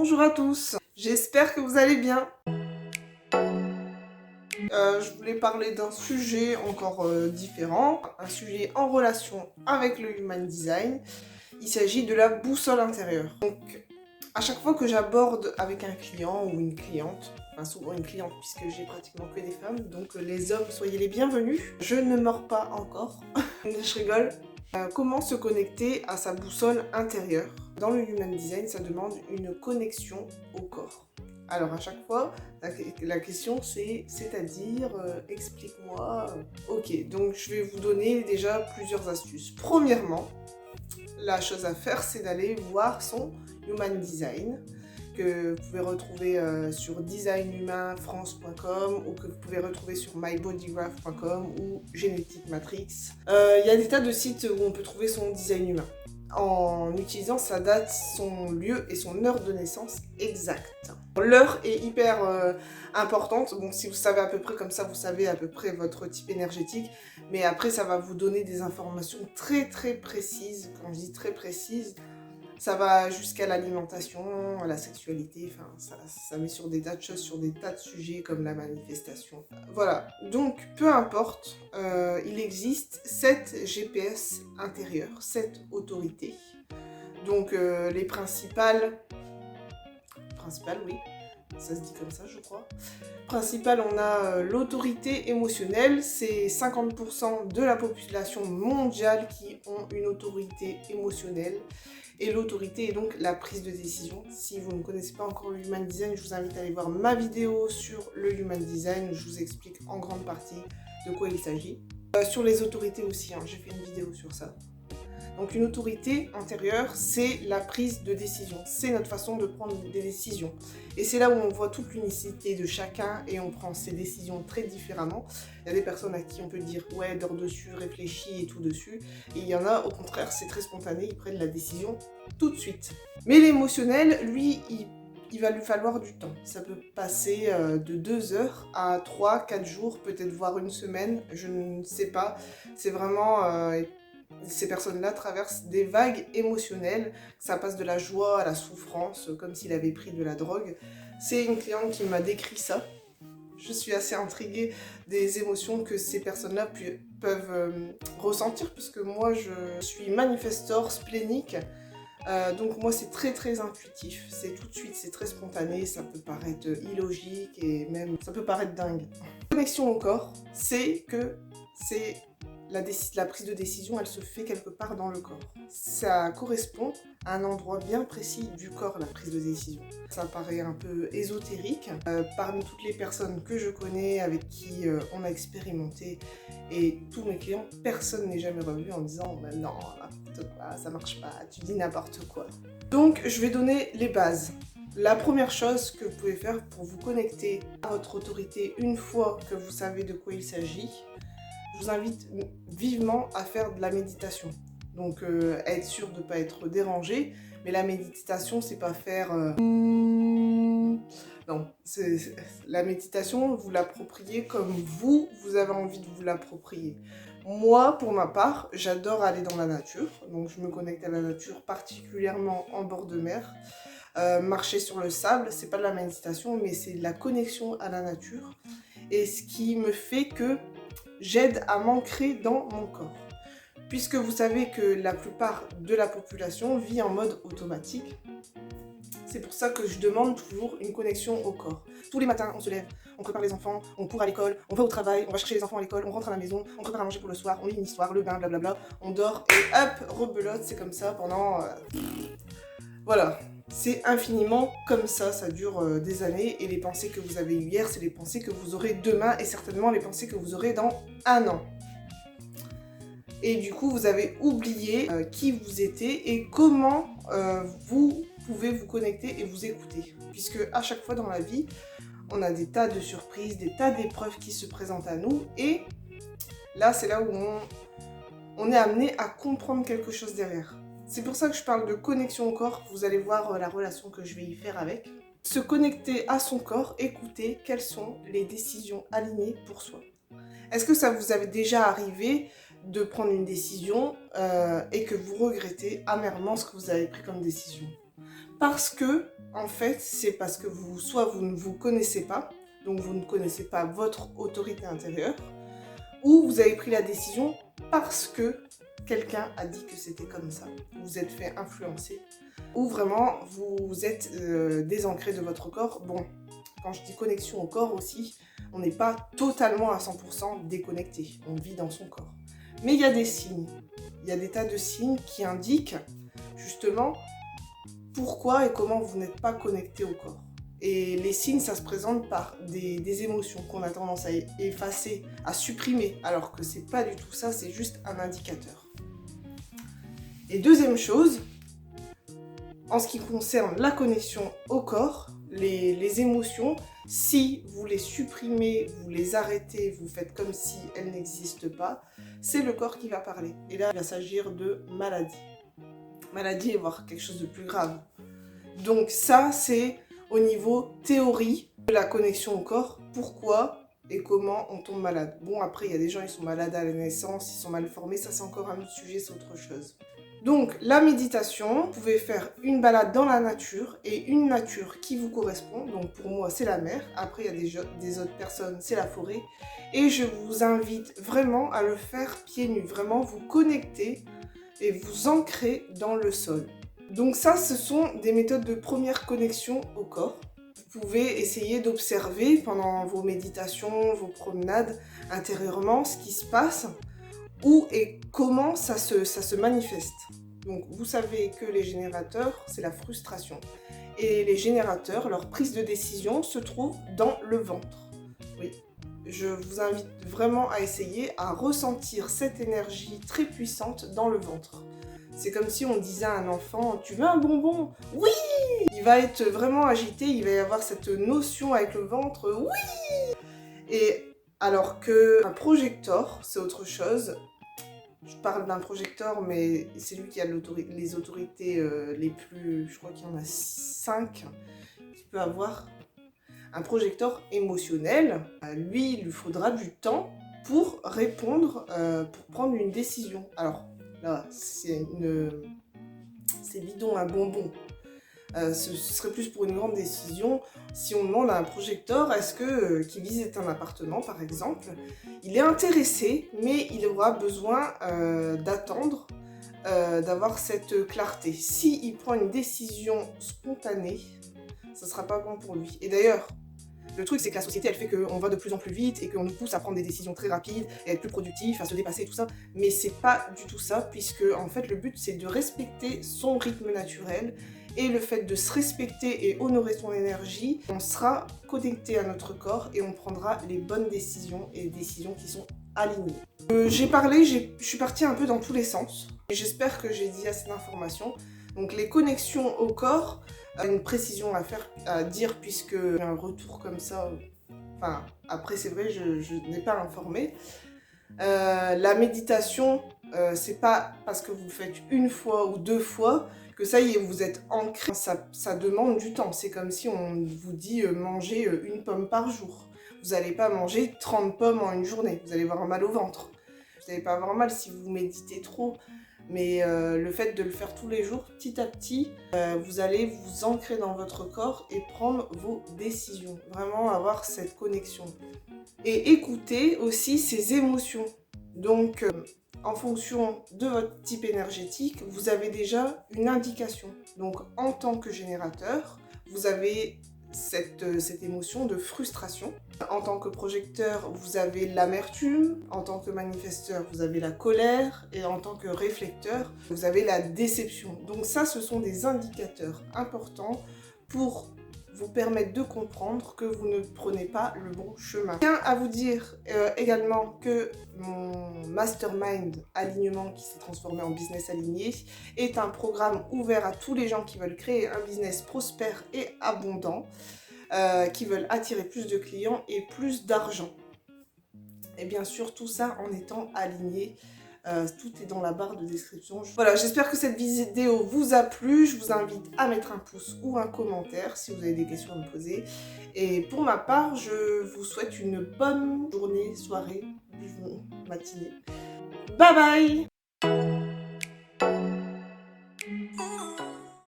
Bonjour à tous, j'espère que vous allez bien. Je voulais parler d'un sujet encore différent, un sujet en relation avec le Human Design. Il s'agit de la boussole intérieure. Donc, à chaque fois que j'aborde avec un client ou une cliente, enfin souvent une cliente puisque j'ai pratiquement que des femmes, donc les hommes, soyez les bienvenus. Je ne mords pas encore, je rigole. Comment se connecter à sa boussole intérieure? Dans le Human Design, ça demande une connexion au corps. Alors à chaque fois, la question c'est-à-dire, explique-moi. Ok, donc je vais vous donner déjà plusieurs astuces. Premièrement, la chose à faire, c'est d'aller voir son Human Design, que vous pouvez retrouver sur designhumainfrance.com ou que vous pouvez retrouver sur mybodygraph.com ou Genetic Matrix. Il y a des tas de sites où on peut trouver son design humain en utilisant sa date, son lieu et son heure de naissance exacte. L'heure est hyper importante. Bon, si vous savez à peu près comme ça, vous savez à peu près votre type énergétique, mais après ça va vous donner des informations très très précises. Quand je dis très précises, ça va jusqu'à l'alimentation, à la sexualité, enfin ça met sur des tas de choses, sur des tas de sujets comme la manifestation. Voilà, donc peu importe, il existe 7 GPS intérieurs, 7 autorités. Donc les principales, oui, ça se dit comme ça je crois. Principale, on a l'autorité émotionnelle, c'est 50% de la population mondiale qui ont une autorité émotionnelle. Et l'autorité est donc la prise de décision. Si vous ne connaissez pas encore le Human Design, je vous invite à aller voir ma vidéo sur le Human Design. Je vous explique en grande partie de quoi il s'agit. Sur les autorités aussi, hein, j'ai fait une vidéo sur ça. Donc une autorité intérieure, c'est la prise de décision. C'est notre façon de prendre des décisions. Et c'est là où on voit toute l'unicité de chacun et on prend ses décisions très différemment. Il y a des personnes à qui on peut dire « ouais, dors dessus, réfléchis et tout dessus ». Et il y en a, au contraire, c'est très spontané, ils prennent la décision tout de suite. Mais l'émotionnel, lui, il va lui falloir du temps. Ça peut passer de 2 heures à 3, 4 jours, peut-être voire une semaine, je ne sais pas. C'est vraiment... ces personnes-là traversent des vagues émotionnelles, ça passe de la joie à la souffrance, comme s'il avait pris de la drogue. C'est une cliente qui m'a décrit ça. Je suis assez intriguée des émotions que ces personnes-là peuvent ressentir, puisque moi je suis manifestor splénique. Donc moi c'est très très intuitif, c'est tout de suite, c'est très spontané, ça peut paraître illogique et même ça peut paraître dingue. Connexion au corps, c'est que c'est la prise de décision, elle se fait quelque part dans le corps. Ça correspond à un endroit bien précis du corps, la prise de décision. Ça paraît un peu ésotérique. Parmi toutes les personnes que je connais, avec qui on a expérimenté, et tous mes clients, personne n'est jamais revenu en disant bah « non, n'importe quoi, ça marche pas, tu dis n'importe quoi ». Donc je vais donner les bases. La première chose que vous pouvez faire pour vous connecter à votre autorité une fois que vous savez de quoi il s'agit, je vous invite vivement à faire de la méditation. Donc être sûr de ne pas être dérangé, mais la méditation c'est pas faire... Non, la méditation, vous l'appropriez comme vous avez envie de vous l'approprier. Moi, pour ma part, j'adore aller dans la nature, donc je me connecte à la nature, particulièrement en bord de mer. Marcher sur le sable, c'est pas de la méditation, mais c'est de la connexion à la nature. Et ce qui me fait que j'aide à m'ancrer dans mon corps. Puisque vous savez que la plupart de la population vit en mode automatique, c'est pour ça que je demande toujours une connexion au corps. Tous les matins, on se lève, on prépare les enfants, on court à l'école, on va au travail, on va chercher les enfants à l'école, on rentre à la maison, on prépare à manger pour le soir, on lit une histoire, le bain, blablabla, on dort et hop, rebelote, c'est comme ça pendant... Voilà. C'est infiniment comme ça dure des années et les pensées que vous avez eues hier, c'est les pensées que vous aurez demain et certainement les pensées que vous aurez dans 1 an. Et du coup, vous avez oublié qui vous étiez et comment vous pouvez vous connecter et vous écouter. Puisque à chaque fois dans la vie, on a des tas de surprises, des tas d'épreuves qui se présentent à nous et là, c'est là où on est amené à comprendre quelque chose derrière. C'est pour ça que je parle de connexion au corps, vous allez voir la relation que je vais y faire avec. Se connecter à son corps, écouter quelles sont les décisions alignées pour soi. Est-ce que ça vous avait déjà arrivé de prendre une décision et que vous regrettez amèrement ce que vous avez pris comme décision? parce que, en fait, c'est parce que soit vous ne vous connaissez pas, donc vous ne connaissez pas votre autorité intérieure, ou vous avez pris la décision parce que quelqu'un a dit que c'était comme ça, vous vous êtes fait influencer, ou vraiment vous êtes désancré de votre corps. Bon, quand je dis connexion au corps aussi, on n'est pas totalement à 100% déconnecté, on vit dans son corps. Mais il y a des signes, il y a des tas de signes qui indiquent justement pourquoi et comment vous n'êtes pas connecté au corps. Et les signes, ça se présente par des émotions qu'on a tendance à effacer, à supprimer, alors que c'est pas du tout ça, c'est juste un indicateur. Et deuxième chose, en ce qui concerne la connexion au corps, les émotions, si vous les supprimez, vous les arrêtez, vous faites comme si elles n'existent pas, c'est le corps qui va parler. Et là, il va s'agir de maladie. Maladie, voire quelque chose de plus grave. Donc ça, c'est au niveau théorie de la connexion au corps. Pourquoi et comment on tombe malade. Bon, après, il y a des gens, ils sont malades à la naissance, ils sont mal formés, ça c'est encore un autre sujet, c'est autre chose. Donc, la méditation, vous pouvez faire une balade dans la nature et une nature qui vous correspond. Donc, pour moi, c'est la mer. Après, il y a des autres personnes, c'est la forêt. Et je vous invite vraiment à le faire pieds nus. Vraiment, vous connecter et vous ancrer dans le sol. Donc ça, ce sont des méthodes de première connexion au corps. Vous pouvez essayer d'observer pendant vos méditations, vos promenades intérieurement ce qui se passe, où et comment ça se manifeste. Donc vous savez que les générateurs, c'est la frustration. Et les générateurs, leur prise de décision se trouve dans le ventre. Oui. Je vous invite vraiment à essayer à ressentir cette énergie très puissante dans le ventre. C'est comme si on disait à un enfant « Tu veux un bonbon ?»« Oui !» Il va être vraiment agité, il va y avoir cette notion avec le ventre « Oui !» Et alors qu'un projecteur, c'est autre chose. Je parle d'un projecteur, mais c'est lui qui a les autorités les plus... Je crois qu'il y en a 5 qui peut avoir. Un projecteur émotionnel, lui, il lui faudra du temps pour répondre, pour prendre une décision. Alors, là, c'est bidon, un bonbon. Ce serait plus pour une grande décision. Si on demande à un projecteur, est-ce que, qui visite un appartement par exemple, il est intéressé, mais il aura besoin d'attendre, d'avoir cette clarté. S'il prend une décision spontanée, ça ne sera pas bon pour lui. Et d'ailleurs, le truc, c'est que la société, elle fait qu'on va de plus en plus vite et qu'on nous pousse à prendre des décisions très rapides et être plus productif, à se dépasser et tout ça. Mais c'est pas du tout ça, puisque en fait, le but, c'est de respecter son rythme naturel. Et le fait de se respecter et honorer son énergie, on sera connecté à notre corps et on prendra les bonnes décisions et les décisions qui sont alignées. J'ai parlé, je suis partie un peu dans tous les sens. Et j'espère que j'ai dit assez d'informations. Donc les connexions au corps, une précision à dire puisque un retour comme ça, enfin après c'est vrai je n'ai pas informé. La méditation, c'est pas parce que vous le faites une fois ou 2 fois que ça y est, vous êtes ancré. Ça demande du temps. C'est comme si on vous dit manger une pomme par jour. Vous n'allez pas manger 30 pommes en une journée. Vous allez avoir mal au ventre. Vous n'allez pas avoir mal si vous méditez trop. Mais le fait de le faire tous les jours, petit à petit, vous allez vous ancrer dans votre corps et prendre vos décisions. Vraiment avoir cette connexion. Et écouter aussi ses émotions. Donc, en fonction de votre type énergétique, vous avez déjà une indication. Donc, en tant que générateur, vous avez cette émotion de frustration. En tant que projecteur, vous avez l'amertume. En tant que manifesteur, vous avez la colère. Et en tant que réflecteur, vous avez la déception. Donc ça, ce sont des indicateurs importants pour vous permettre de comprendre que vous ne prenez pas le bon chemin. Je tiens à vous dire également que mon mastermind alignement qui s'est transformé en business aligné est un programme ouvert à tous les gens qui veulent créer un business prospère et abondant, qui veulent attirer plus de clients et plus d'argent. Et bien sûr, tout ça en étant aligné. Tout est dans la barre de description. Voilà, j'espère que cette vidéo vous a plu. Je vous invite à mettre un pouce ou un commentaire si vous avez des questions à me poser. Et pour ma part, je vous souhaite une bonne journée, soirée, matinée. Bye bye!